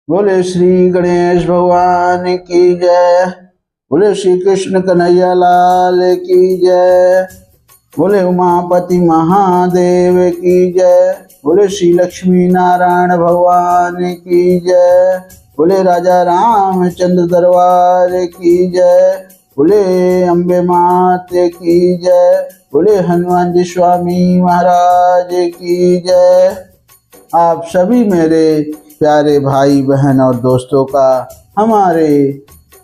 बोले श्री गणेश भगवान की जय। बोले श्री कृष्ण कन्हैया लाल की जय। बोले उमापति महादेव की जय। बोले श्री लक्ष्मी नारायण भगवान की जय। बोले राजा रामचंद्र दरबार की जय। बोले अम्बे माते की जय। बोले हनुमान जी स्वामी महाराज की जय। आप सभी मेरे प्यारे भाई बहन और दोस्तों का हमारे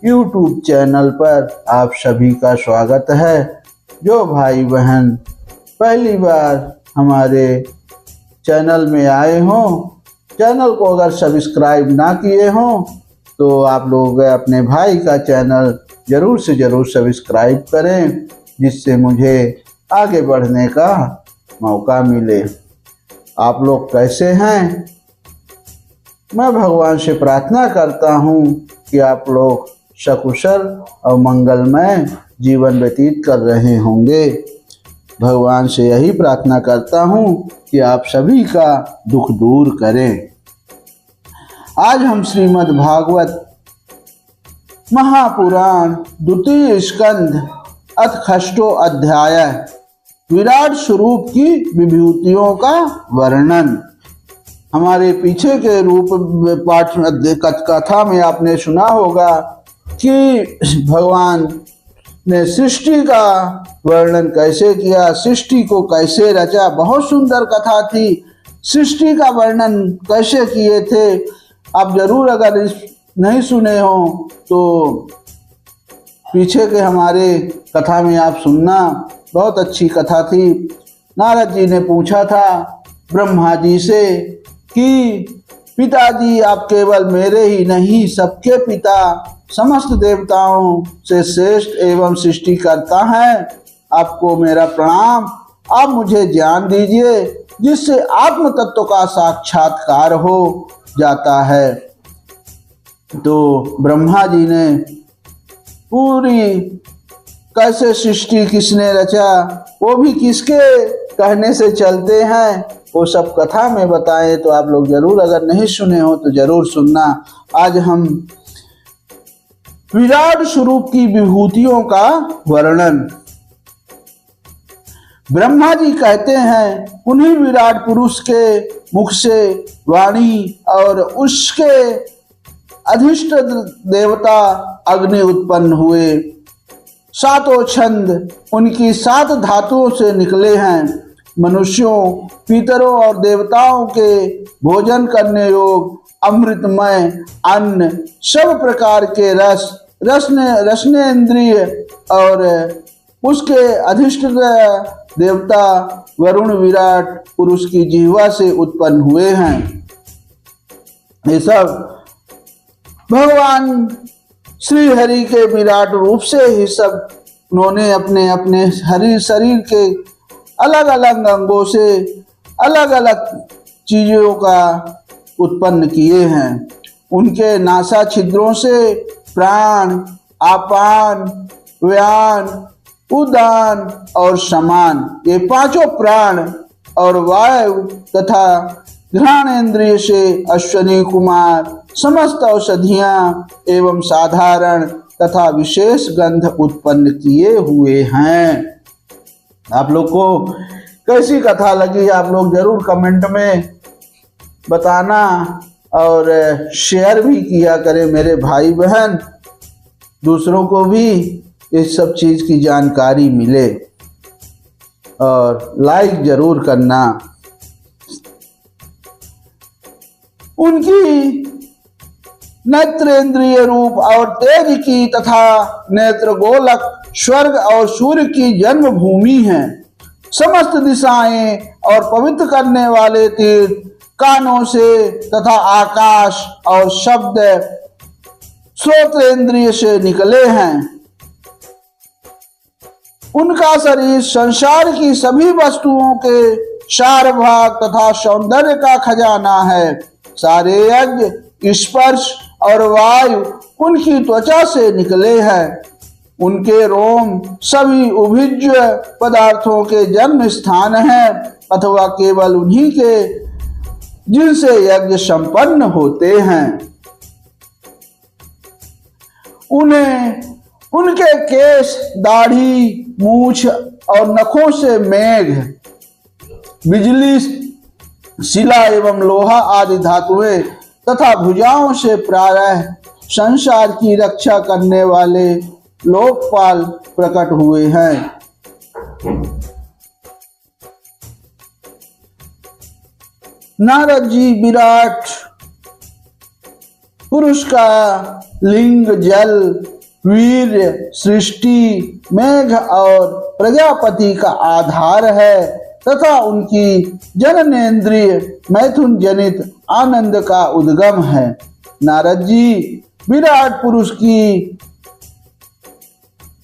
YouTube चैनल पर आप सभी का स्वागत है। जो भाई बहन पहली बार हमारे चैनल में आए हों, चैनल को अगर सब्सक्राइब ना किए हों तो आप लोग अपने भाई का चैनल ज़रूर से ज़रूर सब्सक्राइब करें, जिससे मुझे आगे बढ़ने का मौका मिले। आप लोग कैसे हैं? मैं भगवान से प्रार्थना करता हूँ कि आप लोग सकुशल और मंगलमय जीवन व्यतीत कर रहे होंगे। भगवान से यही प्रार्थना करता हूँ कि आप सभी का दुख दूर करें। आज हम श्रीमद् भागवत महापुराण द्वितीय स्कंध अथ षष्ठो अध्याय विराट स्वरूप की विभूतियों का वर्णन। हमारे पीछे के रूप पाठ कथा में आपने सुना होगा कि भगवान ने सृष्टि का वर्णन कैसे किया, सृष्टि को कैसे रचा। बहुत सुंदर कथा थी। सृष्टि का वर्णन कैसे किए थे, आप जरूर अगर नहीं सुने हो तो पीछे के हमारे कथा में आप सुनना। बहुत अच्छी कथा थी। नारद जी ने पूछा था ब्रह्मा जी से कि पिताजी, आप केवल मेरे ही नहीं सबके पिता, समस्त देवताओं से श्रेष्ठ एवं सृष्टि करता है। आपको मेरा प्रणाम। आप मुझे ज्ञान दीजिए जिससे आत्म तत्व का साक्षात्कार हो जाता है। तो ब्रह्मा जी ने पूरी कैसे सृष्टि किसने रचा, वो भी किसके कहने से चलते हैं, वो सब कथा में बताएं तो आप लोग जरूर, अगर नहीं सुने हो तो जरूर सुनना। आज हम विराट स्वरूप की विभूतियों का वर्णन। ब्रह्मा जी कहते हैं उन्हीं विराट पुरुष के मुख से वाणी और उसके अधिष्ठ देवता अग्नि उत्पन्न हुए। सातों छंद उनकी 7 धातुओं से निकले हैं। मनुष्यों, पितरों और देवताओं के भोजन करने योग अमृतमय अन्न, सब प्रकार के रसनेन्द्रिय और उसके अधिष्ठ देवता वरुण विराट पुरुष की जिह्वा से उत्पन्न हुए हैं। ये सब भगवान श्री हरि के विराट रूप से ही सब उन्होंने अपने अपने हरि शरीर के अलग अलग अंगों से अलग अलग चीजों का उत्पन्न किए हैं। उनके नासा छिद्रों से प्राण, आपान, व्यान, उदान और समान, ये 5 प्राण और वायु तथा घ्राणेन्द्रिय से अश्वनी कुमार समस्त औषधियां एवं साधारण तथा विशेष गंध उत्पन्न किए हुए हैं। आप लोग को कैसी कथा लगी, आप लोग जरूर कमेंट में बताना और शेयर भी किया करें मेरे भाई बहन, दूसरों को भी इस सब चीज की जानकारी मिले। और लाइक जरूर करना। उनकी नेत्रेंद्रिय रूप और तेज की तथा नेत्र गोलक स्वर्ग और सूर्य की जन्मभूमि है। समस्त दिशाएं और पवित्र करने वाले तीर्थ कानों से तथा आकाश और शब्द श्रोतेंद्रिय से निकले हैं। उनका शरीर संसार की सभी वस्तुओं के सार भाग तथा सौंदर्य का खजाना है। सारे यज्ञ, स्पर्श और वायु उनकी त्वचा से निकले हैं। उनके रोम सभी उभिज्य पदार्थों के जन्म स्थान हैं अथवा केवल उन्हीं के जिनसे यज्ञ संपन्न होते हैं। उन्हें उनके केश, दाढ़ी, मूछ और नखों से मेघ, बिजली, शिला एवं लोहा आदि धातुएं तथा भुजाओं से प्रायः संसार की रक्षा करने वाले लोकपाल प्रकट हुए हैं। नारद जी विराट पुरुष का लिंग जल, वीर्य, सृष्टि, मेघ और प्रजापति का आधार है तथा उनकी जननेन्द्रिय मैथुन जनित आनंद का उद्गम है। नारद जी विराट पुरुष की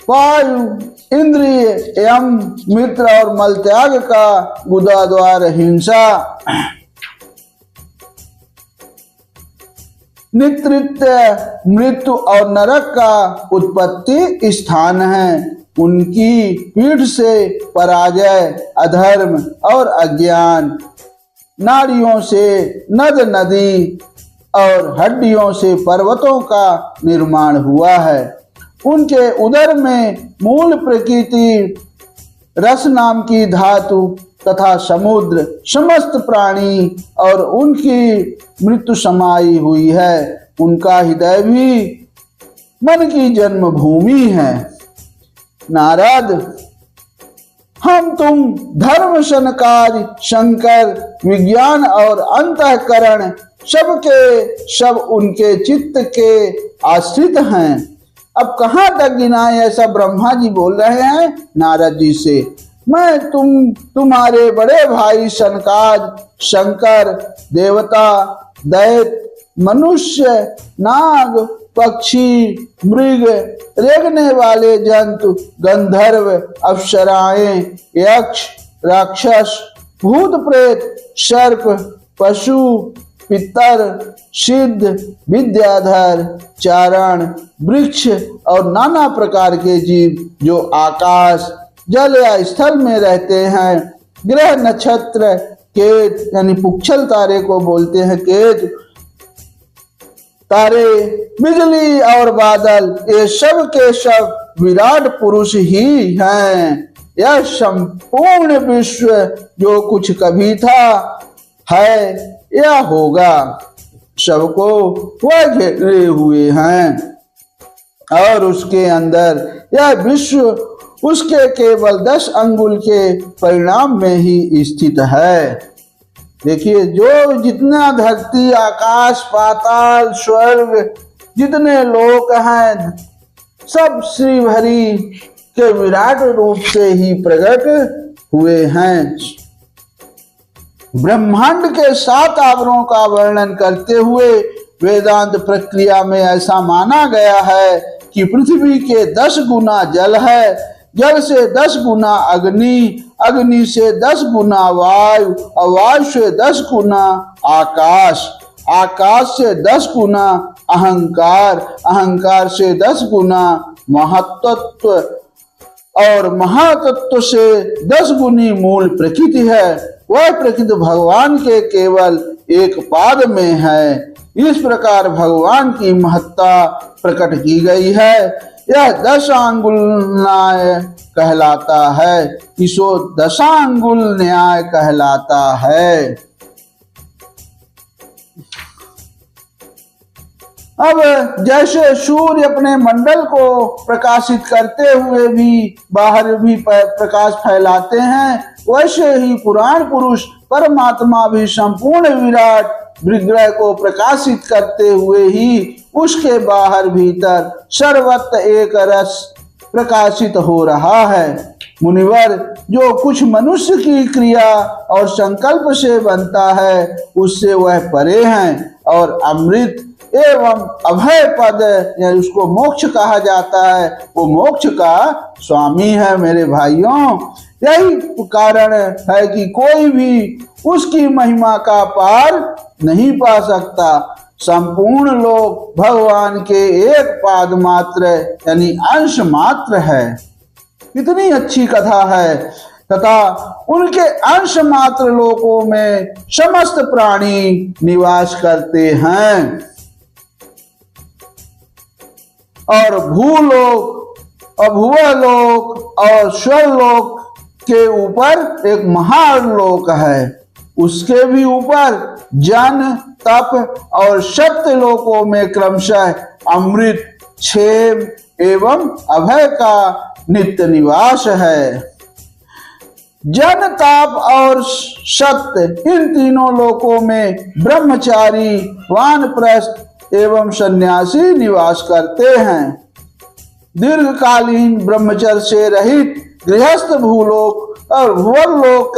वायु, इंद्रिय, यम, मित्र और मलत्याग का गुदाद्वार, हिंसा, नित्रित्य, मृत्यु और नरक का उत्पत्ति स्थान है। उनकी पीठ से पराजय, अधर्म और अज्ञान, नाड़ियों से नद नदी और हड्डियों से पर्वतों का निर्माण हुआ है। उनके उदर में मूल प्रकृति, रस नाम की धातु तथा समुद्र, समस्त प्राणी और उनकी मृत्यु समाई हुई है। उनका हृदय भी मन की जन्मभूमि है। नारद, हम तुम धर्म, सनकादि, शंकर, विज्ञान और अंतःकरण सबके सब उनके चित्त के आश्रित हैं। अब कहाँ तक गिनाए, ऐसा ब्रह्मा जी बोल रहे हैं नारद जी से। मैं तुम्हारे बड़े भाई सनकाद, शंकर, देवता, दैत्य, मनुष्य, नाग, पक्षी, मृग, रेंगने वाले जंतु, गंधर्व, अप्सराएं, यक्ष, राक्षस, भूत प्रेत, सर्प, पशु, पितर, सिद्ध, विद्याधर, चारण, वृक्ष और नाना प्रकार के जीव जो आकाश, जल या स्थल में रहते हैं, ग्रह, नक्षत्र, केत यानी पुच्छल तारे को बोलते हैं केत, तारे, बिजली और बादल, ये सब के सब विराट पुरुष ही हैं। यह संपूर्ण विश्व जो कुछ कभी था, है या होगा, सबको वह घेरे हुए हैं और उसके अंदर यह विश्व उसके केवल 10 अंगुल के परिणाम में ही स्थित है। देखिए, जो जितना धरती, आकाश, पाताल, स्वर्ग, जितने लोक हैं, सब श्री हरि के विराट रूप से ही प्रकट हुए हैं। ब्रह्मांड के 7 आवरणों का वर्णन करते हुए वेदांत प्रक्रिया में ऐसा माना गया है कि पृथ्वी के 10 गुना जल है, जल से 10 गुना अग्नि, अग्नि से 10 गुना वायु और वायु से 10 गुना आकाश, आकाश से 10 गुना अहंकार, अहंकार से 10 गुना महत्त्व और महातत्व से 10 गुनी मूल प्रकृति है। वह प्रकृति भगवान के केवल एक पाद में है। इस प्रकार भगवान की महत्ता प्रकट की गई है। यह 10 अंगुल न्याय कहलाता है, इसो 10 अंगुल न्याय कहलाता है। अब जैसे सूर्य अपने मंडल को प्रकाशित करते हुए भी बाहर भी प्रकाश फैलाते हैं, वैसे ही पुराण पुरुष परमात्मा भी संपूर्ण विराट विग्रह को प्रकाशित करते हुए ही उसके बाहर भीतर सर्वत्र एक रस प्रकाशित हो रहा है। मुनिवर, जो कुछ मनुष्य की क्रिया और संकल्प से बनता है उससे वह परे हैं और अमृत एवं अभय पद या उसको मोक्ष कहा जाता है, वो मोक्ष का स्वामी है। मेरे भाइयों, यही कारण है कि कोई भी उसकी महिमा का पार नहीं पा सकता। संपूर्ण लोक भगवान के एक पाद मात्र यानी अंश मात्र है। कितनी अच्छी कथा है। तथा उनके अंश मात्र लोकों में समस्त प्राणी निवास करते हैं और भूलोक और भुवलोक और स्वर्लोक के ऊपर एक महालोक है, उसके भी ऊपर जन, तप और सत्य लोकों में क्रमशः अमृत, क्षेम एवं अभय का नित्य निवास है। जन, ताप और सत्य इन तीनों लोकों में ब्रह्मचारी, वानप्रस्थ एवं सन्यासी निवास करते हैं। दीर्घकालीन ब्रह्मचर्य से रहित गृहस्थ भूलोक और भुवलोक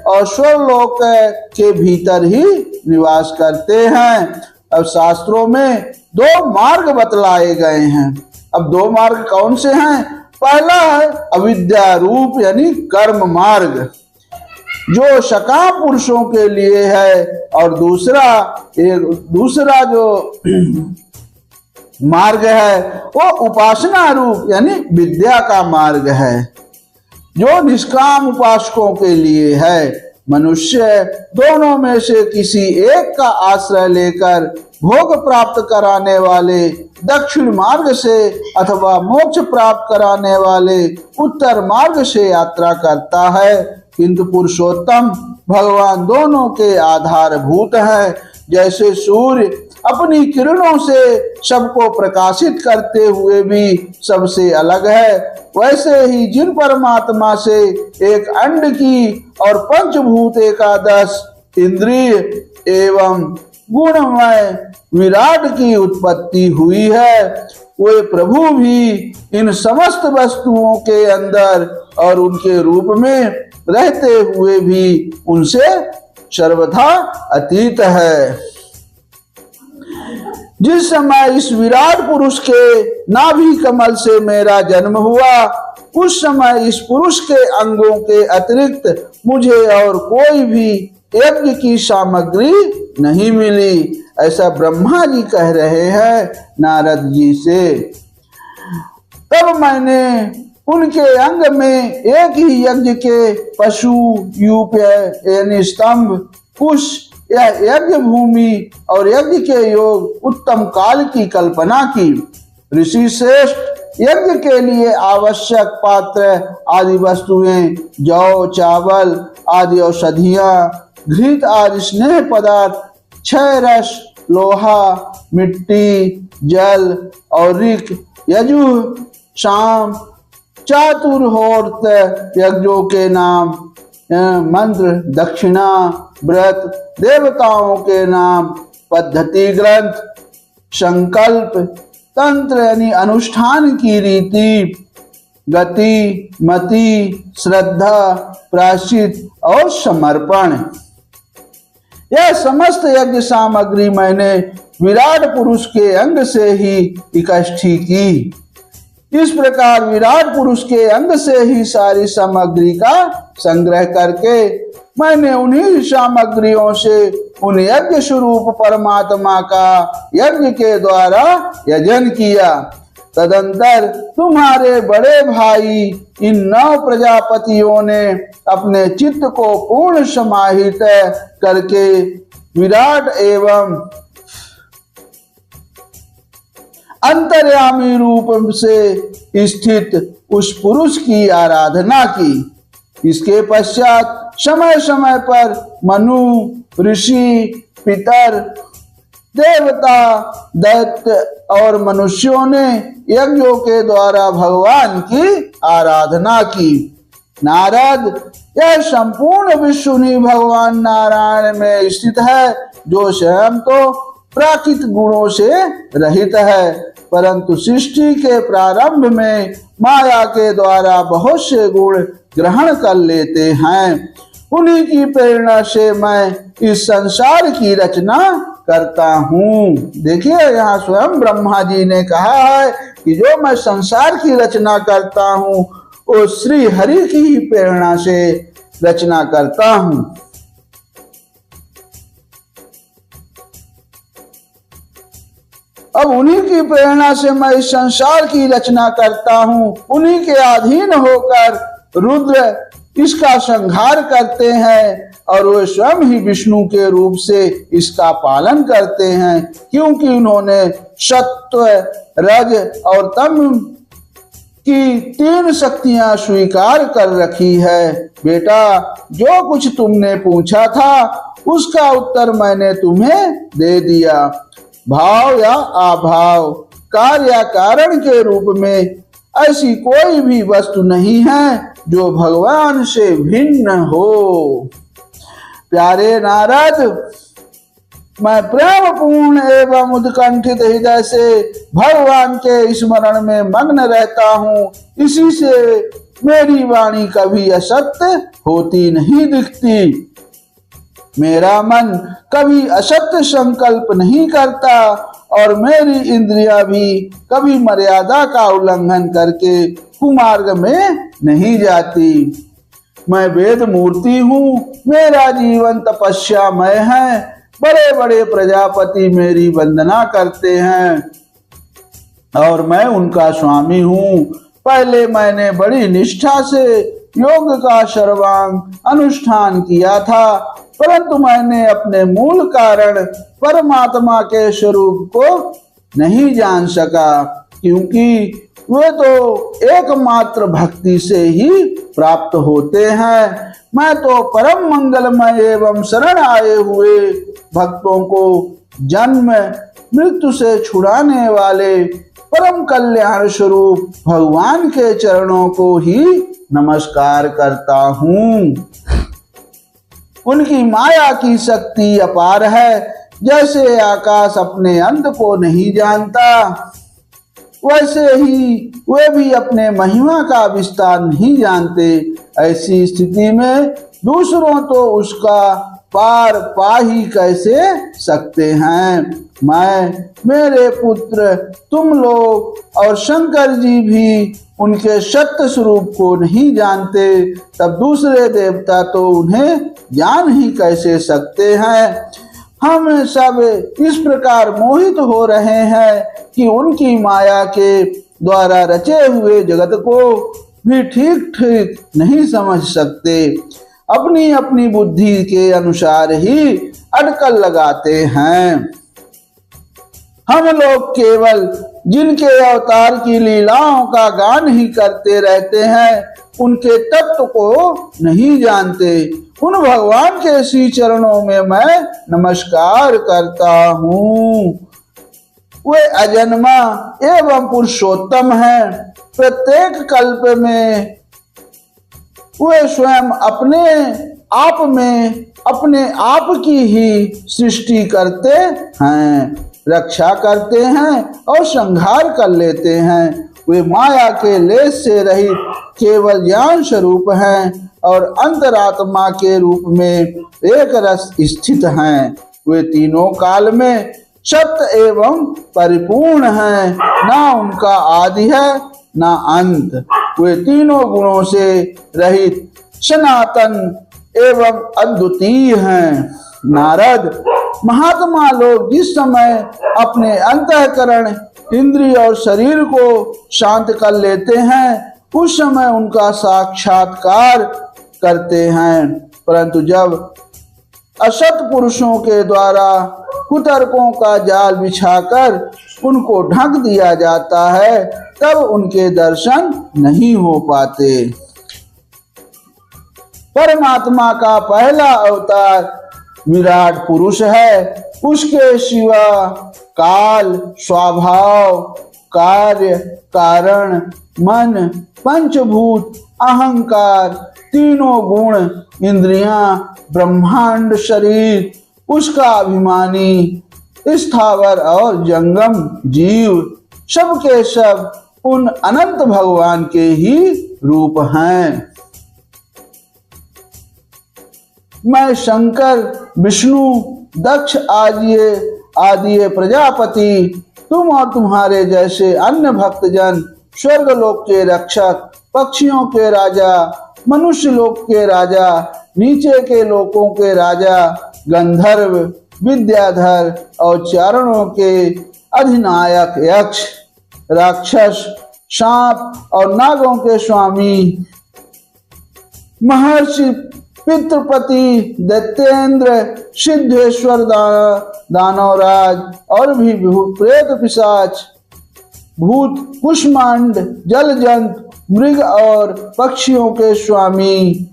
और स्वर्लोक के भीतर ही निवास करते हैं। अब शास्त्रों में दो मार्ग बतलाए गए हैं। अब दो मार्ग कौन से हैं? पहला है अविद्या रूप यानी कर्म मार्ग, जो सकाम पुरुषों के लिए है, और दूसरा जो मार्ग है वो उपासना रूप यानी विद्या का मार्ग है, जो निष्काम उपासकों के लिए है। मनुष्य दोनों में से किसी एक का आश्रय लेकर भोग प्राप्त कराने वाले दक्षिण मार्ग से अथवा मोक्ष प्राप्त कराने वाले उत्तर मार्ग से यात्रा करता है, किंतु पुरुषोत्तम भगवान दोनों के आधारभूत है। जैसे सूर्य अपनी किरणों से सबको प्रकाशित करते हुए भी सबसे अलग है, वैसे ही जिन परमात्मा से एक अंड की और पंचभूत एकादश इंद्रिय एवं गुणमय विराट की उत्पत्ति हुई है, वे प्रभु भी इन समस्त वस्तुओं के अंदर और उनके रूप में रहते हुए भी उनसे सर्वथा अतीत है। जिस समय इस विराट पुरुष के नाभि कमल से मेरा जन्म हुआ, उस समय इस पुरुष के अंगों के अतिरिक्त मुझे और कोई भी यज्ञ की सामग्री नहीं मिली, ऐसा ब्रह्मा जी कह रहे हैं नारद जी से। तब मैंने उनके अंग में एक ही यज्ञ के पशु, यूप यानी स्तंभ, कुश या यज्ञ भूमि और यज्ञ के योग उत्तम काल की कल्पना की। ऋषि श्रेष्ठ यज्ञ के लिए आवश्यक पात्र आदि वस्तुएं जौ, चावल आदि औषधियां, घृत आदि स्नेह पदार्थ, क्षय रस, लोहा, मिट्टी, जल और ऋक, यजुः, शाम, चातुर्होत्र यज्ञों के नाम, मंत्र, दक्षिणा, व्रत, देवताओं के नाम, पद्धति ग्रंथ, संकल्प, तंत्र यानी अनुष्ठान की रीति, गति, मति, श्रद्धा, प्रायश्चित और समर्पण, यह समस्त यज्ञ सामग्री मैंने विराट पुरुष के अंग से ही इकट्ठी की। इस प्रकार विराट पुरुष के अंग से ही सारी सामग्री का संग्रह करके मैंने उन्हीं सामग्रियों से उन यज्ञ स्वरूप परमात्मा का यज्ञ के द्वारा यजन किया। तदंतर तुम्हारे बड़े भाई इन 9 प्रजापतियों ने अपने चित्त को पूर्ण समाहित करके विराट एवं अंतर्यामी रूप से स्थित उस पुरुष की आराधना की। इसके पश्चात समय समय पर मनु, ऋषि, पितर, देवता, दैत्य और मनुष्यों ने यज्ञों के द्वारा भगवान की आराधना की। नारद, यह संपूर्ण विश्व ही भगवान नारायण में स्थित है, जो स्वयं तो प्राकृत गुणों से रहित है, परंतु सृष्टि के प्रारंभ में माया के द्वारा बहुत से गुण ग्रहण कर लेते हैं। उन्हीं की प्रेरणा से मैं इस संसार की रचना करता हूँ। देखिए, यहाँ स्वयं ब्रह्मा जी ने कहा है कि जो मैं संसार की रचना करता हूँ वो श्री हरि की ही प्रेरणा से रचना करता हूँ। अब उन्हीं की प्रेरणा से मैं इस संसार की रचना करता हूँ। उन्हीं के अधीन होकर रुद्र इसका संहार करते हैं और वे स्वयं ही विष्णु के रूप से इसका पालन करते हैं, क्योंकि उन्होंने सत्व, रज और तम की 3 शक्तियां स्वीकार कर रखी है। बेटा, जो कुछ तुमने पूछा था उसका उत्तर मैंने तुम्हें दे दिया। भाव या अभाव, कार्य या कारण के रूप में ऐसी कोई भी वस्तु नहीं है जो भगवान से भिन्न हो। प्यारे नारद, मैं प्रेम पूर्ण एवं उत्कंठित हृदय से भगवान के स्मरण में मग्न रहता हूँ। इसी से मेरी वाणी कभी असत्य होती नहीं दिखती। मेरा मन कभी असत्य संकल्प नहीं करता और मेरी इंद्रियां भी कभी मर्यादा का उल्लंघन करके कुमार्ग में नहीं जाती। मैं वेद मूर्ति हूँ, मेरा जीवन तपस्यामय है। बड़े बड़े प्रजापति मेरी वंदना करते हैं और मैं उनका स्वामी हूँ। पहले मैंने बड़ी निष्ठा से योग का सर्वांग अनुष्ठान किया था, परंतु मैंने अपने मूल कारण परमात्मा के स्वरूप को नहीं जान सका, क्योंकि वे तो एकमात्र भक्ति से ही प्राप्त होते हैं। मैं तो परम मंगलमय एवं शरण आए हुए भक्तों को जन्म मृत्यु से छुड़ाने वाले परम कल्याण स्वरूप भगवान के चरणों को ही नमस्कार करता हूँ। उनकी माया की शक्ति अपार है। जैसे आकाश अपने अंत को नहीं जानता, वैसे ही वे भी अपने महिमा का विस्तार नहीं जानते। ऐसी स्थिति में दूसरों तो उसका पार पा ही कैसे सकते हैं। मैं, मेरे पुत्र, तुम लोग और शंकर जी भी उनके सत्य स्वरूप को नहीं जानते, तब दूसरे देवता तो उन्हें जान ही कैसे सकते हैं। हम सब इस प्रकार मोहित हो रहे हैं कि उनकी माया के द्वारा रचे हुए जगत को भी ठीक ठीक नहीं समझ सकते। अपनी अपनी बुद्धि के अनुसार ही अटकल लगाते हैं। हम लोग केवल जिनके अवतार की लीलाओं का गान ही करते रहते हैं, उनके तत्व को नहीं जानते। उन भगवान के श्री चरणों में मैं नमस्कार करता हूँ। वे अजन्मा एवं पुरुषोत्तम हैं। प्रत्येक कल्प में वे स्वयं अपने आप में अपने आप की ही सृष्टि करते हैं, रक्षा करते हैं और संहार कर लेते हैं। वे माया के लेस से रहित केवल ज्ञान स्वरूप हैं और अंतरात्मा के रूप में एक रस स्थित हैं। वे तीनों काल में सत्य एवं परिपूर्ण हैं, ना उनका आदि है ना अंत। वे तीनों गुणों से रहित सनातन एवं अद्वितीय हैं। नारद, महात्मा लोग जिस समय अपने अंतःकरण, इंद्रिय और शरीर को शांत कर लेते हैं, उस समय उनका साक्षात्कार करते हैं। परंतु जब असत पुरुषों के द्वारा कुतर्कों का जाल बिछाकर उनको ढक दिया जाता है, तब उनके दर्शन नहीं हो पाते। परमात्मा का पहला अवतार विराट पुरुष है। उसके सिवा काल, स्वभाव, कार्य, कारण, मन, पंचभूत, अहंकार, तीनों गुण, इंद्रियां, ब्रह्मांड, शरीर, उसका अभिमानी, स्थावर और जंगम जीव, सब के सब उन अनंत भगवान के ही रूप हैं। मैं शंकर, विष्णु, दक्ष आदि प्रजापति, तुम और तुम्हारे जैसे अन्य भक्तजन, स्वर्गलोक के रक्षक, पक्षियों के राजा, मनुष्य लोक के राजा, नीचे के लोकों के राजा, गंधर्व, विद्याधर और चारणों के अधिनायक, यक्ष, राक्षस, सांप और नागों के स्वामी, महर्षि पितृपति दैत्येंद्र सिद्धेश्वर दानवराज और भी प्रेत पिशाच भूत कुष्मांड जलजंत मृग और पक्षियों के स्वामी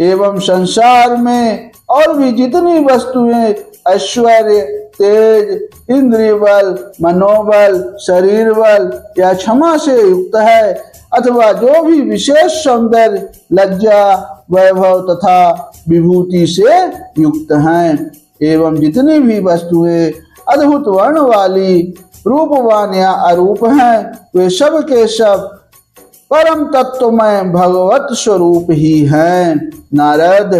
एवं संसार में और भी जितनी वस्तुएं ऐश्वर्य तेज इंद्रिय बल मनोबल शरीर बल या क्षमा से युक्त है अथवा जो भी विशेष सौंदर्य लज्जा वैभव तथा विभूति से युक्त हैं एवं जितनी भी वस्तुएं अद्भुत वर्ण वाली रूपवान या अरूप हैं वे सब के सब परम तत्वमय भगवत स्वरूप ही हैं। नारद,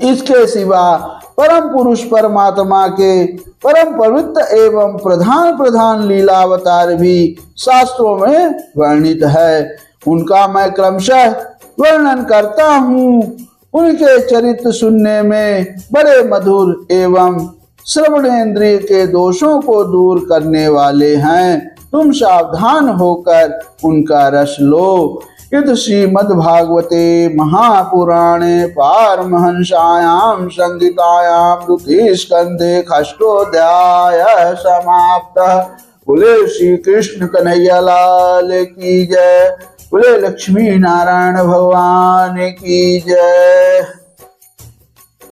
इसके सिवा परम पुरुष परमात्मा के परम पवित्र एवं प्रधान प्रधान लीलावतार भी शास्त्रों में वर्णित है। उनका मैं क्रमशः वर्णन करता हूँ। उनके चरित्र सुनने में बड़े मधुर एवं श्रवणेन्द्रिय के दोषों को दूर करने वाले हैं। तुम सावधान होकर उनका रस लो। इति श्रीमद्भागवते महापुराणे पारमहंस्यां संहितायां द्वितीय स्कन्धे षष्ठोऽध्यायः समाप्तः। बोले श्री कृष्ण कन्हैया लाल की जय। बोले लक्ष्मी नारायण भगवान की जय।